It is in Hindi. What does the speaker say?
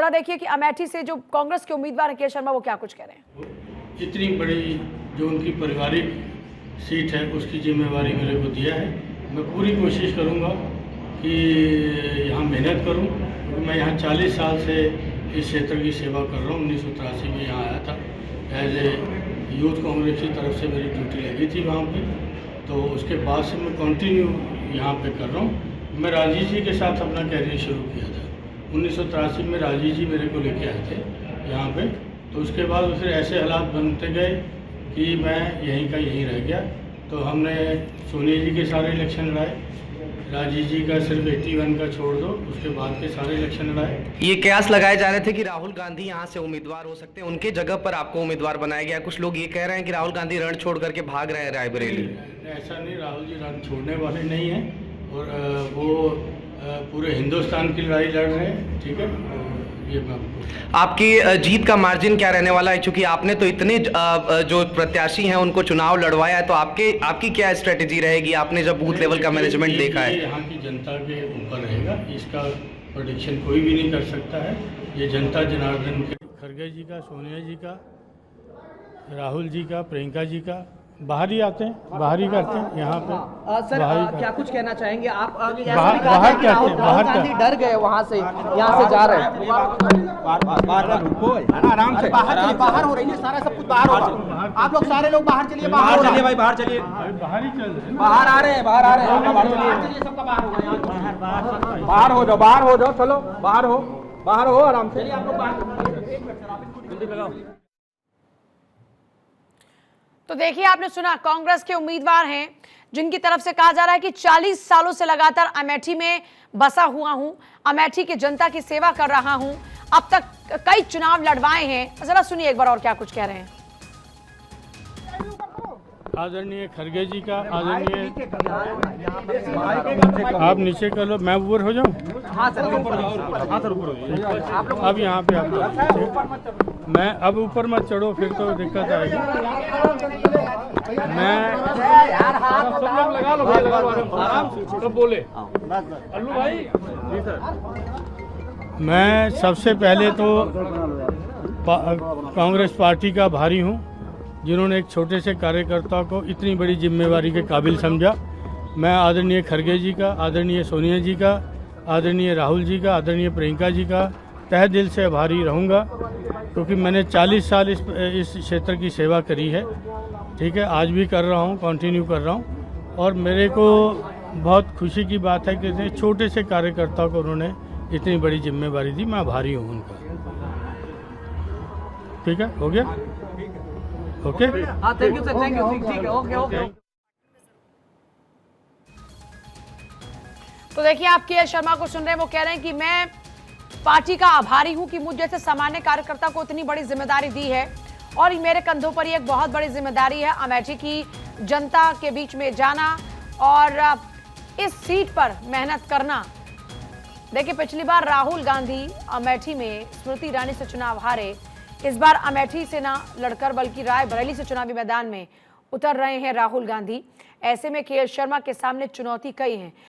जरा देखिए कि अमेठी से जो कांग्रेस के उम्मीदवार हैं के शर्मा वो क्या कुछ कह रहे हैं। इतनी बड़ी जो उनकी पारिवारिक सीट है उसकी जिम्मेवारी मेरे को दिया है। मैं पूरी कोशिश करूंगा कि यहाँ मेहनत करूं, क्योंकि मैं यहाँ 40 साल से इस क्षेत्र की सेवा कर रहा हूँ। 1983 में यहाँ आया था एज ए यूथ कांग्रेस की तरफ से मेरी ड्यूटी लगी थी वहाँ पे, तो उसके बाद से मैं कंटिन्यू यहाँ पे कर रहा हूँ। मैं राजीव जी के साथ अपना कैरियर शुरू किया था 1983 में। राजीव जी मेरे को लेके आए थे यहाँ पे, तो उसके बाद फिर ऐसे हालात बनते गए कि मैं यहीं का यहीं रह गया। तो हमने सोनिया जी के सारे इलेक्शन लड़ाए, राजीव जी का सिर्फ 81 का छोड़ दो, उसके बाद के सारे इलेक्शन लड़ाए। ये कयास लगाए जा रहे थे कि राहुल गांधी यहाँ से उम्मीदवार हो सकते हैं, उनके जगह पर आपको उम्मीदवार बनाया गया। कुछ लोग ये कह रहे हैं कि राहुल गांधी रण छोड़ करके भाग रहे हैं रायबरेली। ऐसा नहीं, राहुल जी रण छोड़ने वाले नहीं हैं और वो पूरे हिंदुस्तान की लड़ाई लड़ रहे हैं। ठीक है, ये मैं आपकी जीत का मार्जिन क्या रहने वाला है, क्योंकि आपने तो इतने जो प्रत्याशी हैं उनको चुनाव लड़वाया है, तो आपकी क्या स्ट्रेटेजी रहेगी? आपने जब बूथ लेवल का मैनेजमेंट देखा है। यहाँ की जनता के ऊपर रहेगा, इसका प्रेडिक्शन कोई भी नहीं कर सकता है। ये जनता जनार्दन के खड़गे जी का, सोनिया जी का, राहुल जी का, प्रियंका जी का बाहर ही आते हैं, बाहर ही करते हैं यहाँ पे। सर क्या कुछ कहना चाहेंगे आप? बाहर गांधी डर गए वहाँ से, यहाँ से जा रहे हैं। आराम से बाहर हो रही है, सारा सब कुछ बाहर हो रहा है। आप लोग सारे लोग बाहर चलिए, बाहर चलिए भाई, बाहर चलिए। बाहर ही चल रहे हैं, बाहर आ रहे हैं, बाहर आ रहे हैं, बाहर चलिए, सबका बाहर हो गया। बाहर हो जाओ, बाहर हो जाओ, चलो बाहर हो, बाहर हो आराम से। आप लोग बाहर। तो देखिए, आपने सुना कांग्रेस के उम्मीदवार हैं जिनकी तरफ से कहा जा रहा है कि 40 सालों से लगातार अमेठी में बसा हुआ हूं, अमेठी की जनता की सेवा कर रहा हूं, अब तक कई चुनाव लड़वाए हैं। जरा सुनिए एक बार और क्या कुछ कह रहे हैं। आदरणीय खड़गे जी का, आदरणीय आप नीचे कर लो, मैं ऊपर हो जाऊं। अब यहाँ पे आप मैं अब ऊपर मत चढ़ो, फिर तो दिक्कत आएगी। मैं सब लोग लगा लो आराम से, सब बोले अल्लू भाई। मैं सबसे पहले तो कांग्रेस पार्टी का आभारी हूँ, जिन्होंने एक छोटे से कार्यकर्ता को इतनी बड़ी जिम्मेवारी के काबिल समझा। मैं आदरणीय खड़गे जी का, आदरणीय सोनिया जी का, आदरणीय राहुल जी का, आदरणीय प्रियंका जी का तहे दिल से आभारी रहूँगा, क्योंकि मैंने 40 साल इस क्षेत्र की सेवा करी है। ठीक है, आज भी कर रहा हूँ, कंटिन्यू कर रहा हूँ। और मेरे को बहुत खुशी की बात है कि इतने छोटे से कार्यकर्ता को उन्होंने इतनी बड़ी जिम्मेवारी दी। मैं आभारी हूँ उनका। ठीक है, हो गया? Okay, thank you sir, thank you. ठीक है, ओके ओके। तो देखिए, आप के शर्मा को सुन रहे हैं, वो कह रहे हैं कि मैं पार्टी का आभारी हूं कि मुझ जैसे सामान्य कार्यकर्ता को इतनी बड़ी जिम्मेदारी दी है और मेरे कंधों पर ये एक बहुत बड़ी जिम्मेदारी है अमेठी की जनता के बीच में जाना और इस सीट पर मेहनत करना। देखिए, पिछली बार राहुल गांधी अमेठी में स्मृति ईरानी से चुनाव हारे। इस बार अमेठी से ना लड़कर बल्कि रायबरेली से चुनावी मैदान में उतर रहे हैं राहुल गांधी। ऐसे में के शर्मा के सामने चुनौती कई है।